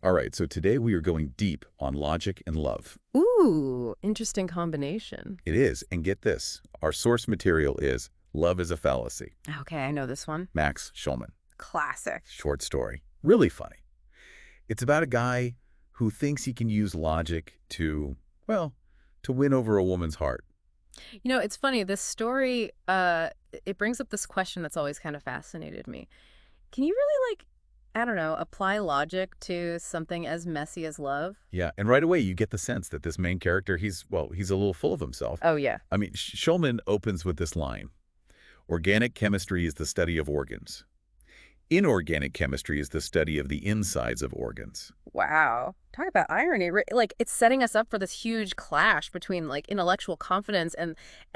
All right, so today we are going deep on logic and love. Ooh, interesting combination. It is, and get this, our source material is Love is a Fallacy, Okay, I know this one. Max Schulman. Classic. Short story. Really funny. It's about a guy who thinks he can use logic to, well, to win over a woman's heart. You know, it's funny, this story, it brings up this question that's always kind of fascinated me. Can you really, I don't know, apply logic to something as messy as love? Yeah, and right away you get the sense that this main character, he's a little full of himself. Oh, yeah. I mean, Schulman opens with this line: Organic chemistry is the study of organs. Inorganic chemistry is the study of the insides of organs. Wow. Talk about irony. Like, it's setting us up for this huge clash between, intellectual confidence and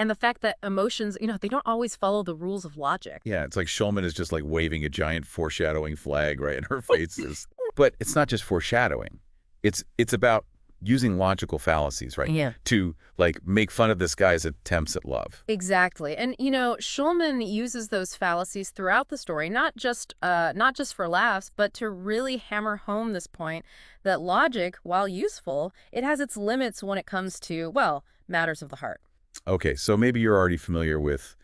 the fact that emotions, they don't always follow the rules of logic. Yeah, it's like Schulman is just like waving a giant foreshadowing flag right in her faces. But it's not just foreshadowing. It's about using logical fallacies, right? Yeah. To like make fun of this guy's attempts at love. Exactly. And Schulman uses those fallacies throughout the story, not just for laughs, but to really hammer home this point that logic, while useful, it has its limits when it comes to, well, matters of the heart. Okay, so maybe you're already familiar with,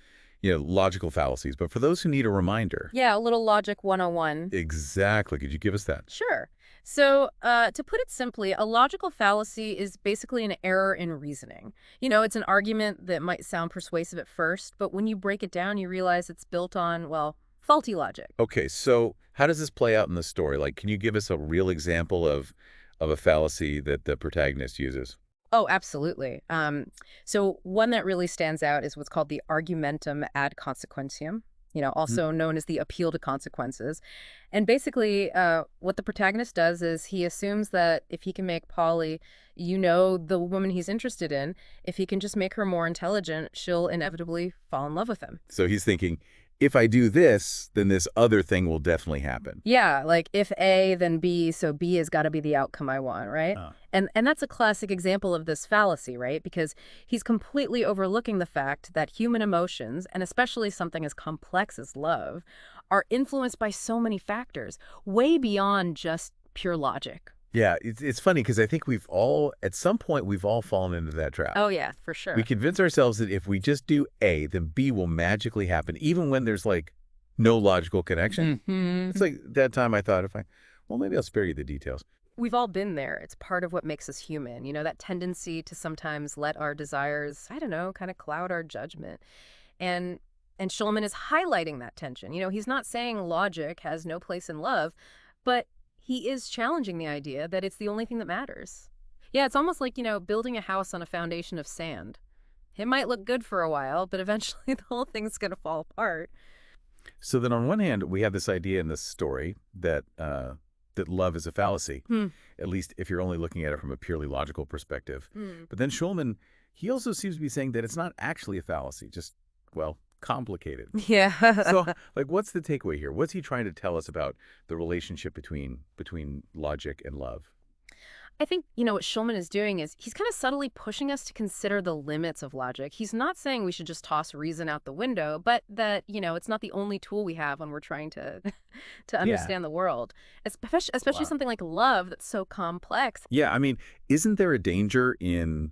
logical fallacies, but for those who need a reminder. Yeah, a little logic 101. Exactly. Could you give us that? Sure. So, to put it simply, a logical fallacy is basically an error in reasoning. It's an argument that might sound persuasive at first, but when you break it down, you realize it's built on, well, faulty logic. Okay, so how does this play out in the story? Like, can you give us a real example of a fallacy that the protagonist uses? Oh, absolutely. So one that really stands out is what's called the argumentum ad consequentiam, Mhm. also known as the appeal to consequences. And basically, what the protagonist does is he assumes that if he can make Polly, the woman he's interested in, if he can just make her more intelligent, she'll inevitably fall in love with him. So he's thinking, if I do this, then this other thing will definitely happen. Yeah, like if A, then B, so B has got to be the outcome I want, right? Oh. And that's a classic example of this fallacy, right? Because he's completely overlooking the fact that human emotions, and especially something as complex as love, are influenced by so many factors, way beyond just pure logic. Yeah, it's funny because I think at some point, we've all fallen into that trap. Oh, yeah, for We sure. convince ourselves that if we just do A, then B will magically happen, even when there's like no logical connection. Hmm. It's like that time I thought, well, maybe I'll spare you the details. We've all been there. It's part of what makes us human, that tendency to sometimes let our desires, I don't know, kind of cloud our judgment. And and Schulman is highlighting that tension. He's not saying logic has no place in love, but he is challenging the idea that it's the only thing that matters. Yeah, it's almost like, building a house on a foundation of sand. It might look good for a while, but eventually the whole thing's going to fall apart. So then on one hand, we have this idea in this story that love is a fallacy, Hmm. at least if you're only looking at it from a purely logical perspective. Hmm. But then Schulman, he also seems to be saying that it's not actually a fallacy, just, well, complicated. Yeah. So, like, what's the takeaway here? What's he trying to tell us about the relationship between logic and love? I think, what Schulman is doing is he's kind of subtly pushing us to consider the limits of logic. He's not saying we should just toss reason out the window, but that, it's not the only tool we have when we're trying to to Yeah. understand the world. Especially Wow. something like love that's so complex. Yeah, I mean, isn't there a danger in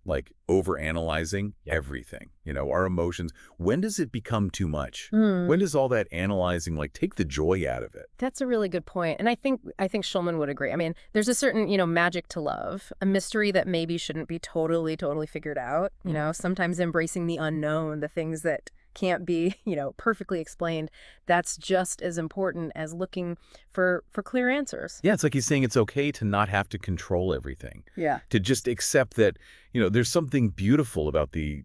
like overanalyzing everything? Our emotions. When does it become too much? Hmm. When does all that analyzing like take the joy out of it? That's a really good point. And I think Schulman would agree. I mean, there's a certain, magic to love, a mystery that maybe shouldn't be totally figured out, sometimes embracing the unknown, the things that can't be, perfectly explained. That's just as important as looking for clear answers. Yeah, it's like he's saying it's okay to not have to control everything, Yeah. to just accept that, there's something beautiful about the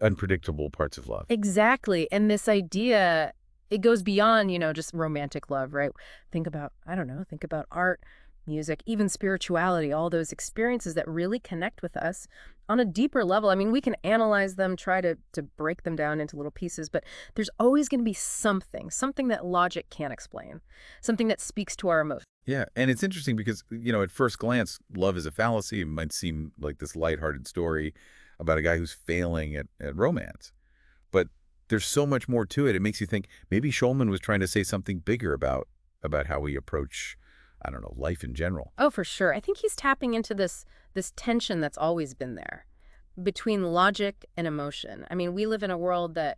unpredictable parts of love. Exactly. And this idea, it goes beyond, just romantic love, right? Think about art, music, even spirituality, all those experiences that really connect with us on a deeper level. I mean, we can analyze them, try to break them down into little pieces, but there's always going to be something that logic can't explain, something that speaks to our emotions. Yeah, and it's interesting because, at first glance, love is a fallacy. It might seem like this lighthearted story about a guy who's failing at romance. But there's so much more to it. It makes you think maybe Schulman was trying to say something bigger about how we approach I don't know, life in general. Oh, for sure. I think he's tapping into this tension that's always been there between logic and emotion. I mean, we live in a world that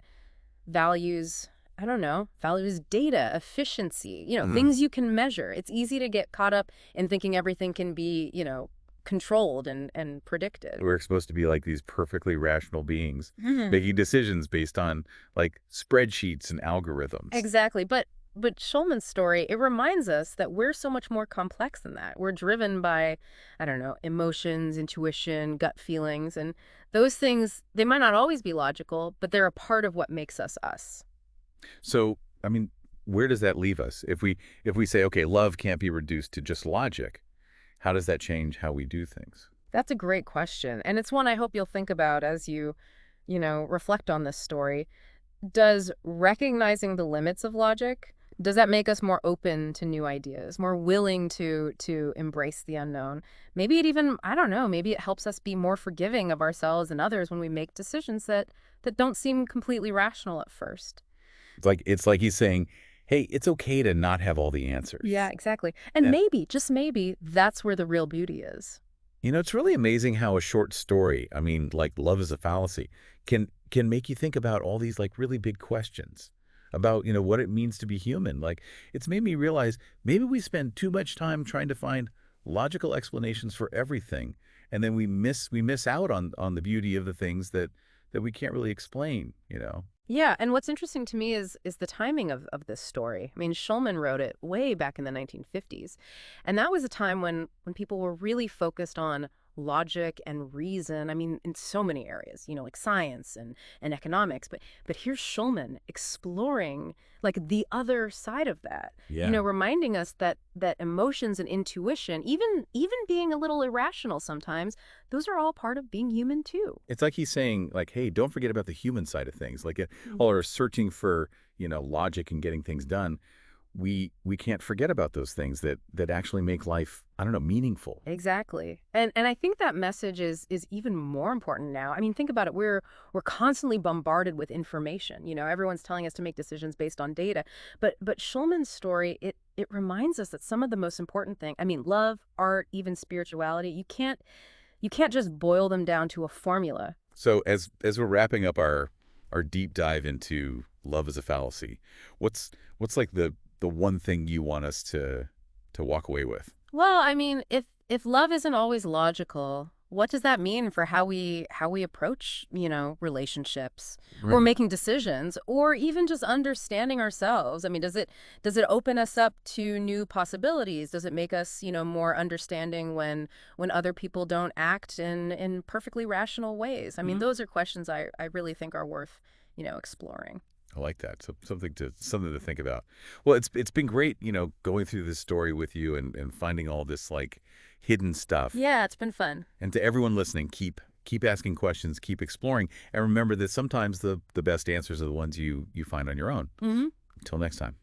values, I don't know, values data, efficiency, Mhm. things you can measure. It's easy to get caught up in thinking everything can be, controlled and predicted. We're supposed to be like these perfectly rational beings Mhm. making decisions based on like spreadsheets and algorithms. Exactly. But Schulman's story, it reminds us that we're so much more complex than that. We're driven by, I don't know, emotions, intuition, gut feelings, and those things, they might not always be logical, but they're a part of what makes us us. So, I mean, where does that leave us? If we say, okay, love can't be reduced to just logic, how does that change how we do things? That's a great question. And it's one I hope you'll think about as you reflect on this story. Does recognizing the limits of logic, does that make us more open to new ideas, more willing to embrace the unknown? Maybe it even, I don't know, maybe it helps us be more forgiving of ourselves and others when we make decisions that don't seem completely rational at first. It's like he's saying, hey, it's okay to not have all the Yeah, answers. exactly. And And maybe, just maybe, that's where the real beauty is. it's really amazing how a short story, I mean, like Love is a Fallacy, can make you think about all these like really big questions about, what it means to be human. Like it's made me realize maybe we spend too much time trying to find logical explanations for everything, and then we miss out on the beauty of the things that we can't really explain. Yeah, and what's interesting to me is the timing of this story. I mean, Schulman wrote it way back in the 1950s. And that was a time when people were really focused on logic and reason. I mean, in so many areas, like science and economics. But here's Schulman exploring like the other side of that. Yeah. Reminding us that emotions and intuition, even being a little irrational sometimes, those are all part of being human too. It's like he's saying, like, hey, don't forget about the human side of things. Like, all our searching for, logic and getting things done, we can't forget about those things that actually make life, I don't know, meaningful. Exactly. And I think that message is even more important now. I mean, think about it. We're constantly bombarded with information. Everyone's telling us to make decisions based on data. But Schulman's story, it reminds us that some of the most important thing, I mean, love, art, even spirituality, you can't just boil them down to a formula. So as we're wrapping up our deep dive into Love is a Fallacy, what's like the one thing you want us to walk away with? Well, I mean, if love isn't always logical, what does that mean for how we approach, relationships or Right. making decisions or even just understanding ourselves? I mean, does it open us up to new possibilities? Does it make us, more understanding when other people don't act in perfectly rational ways? I mean, Mhm. those are questions I really think are worth, exploring. I like that. So something to think about. Well, it's been great, going through this story with you and finding all this like hidden stuff. Yeah, it's been fun. And to everyone listening, keep asking questions, keep exploring, and remember that sometimes the best answers are the ones you find on your own. Mhm. Until next time.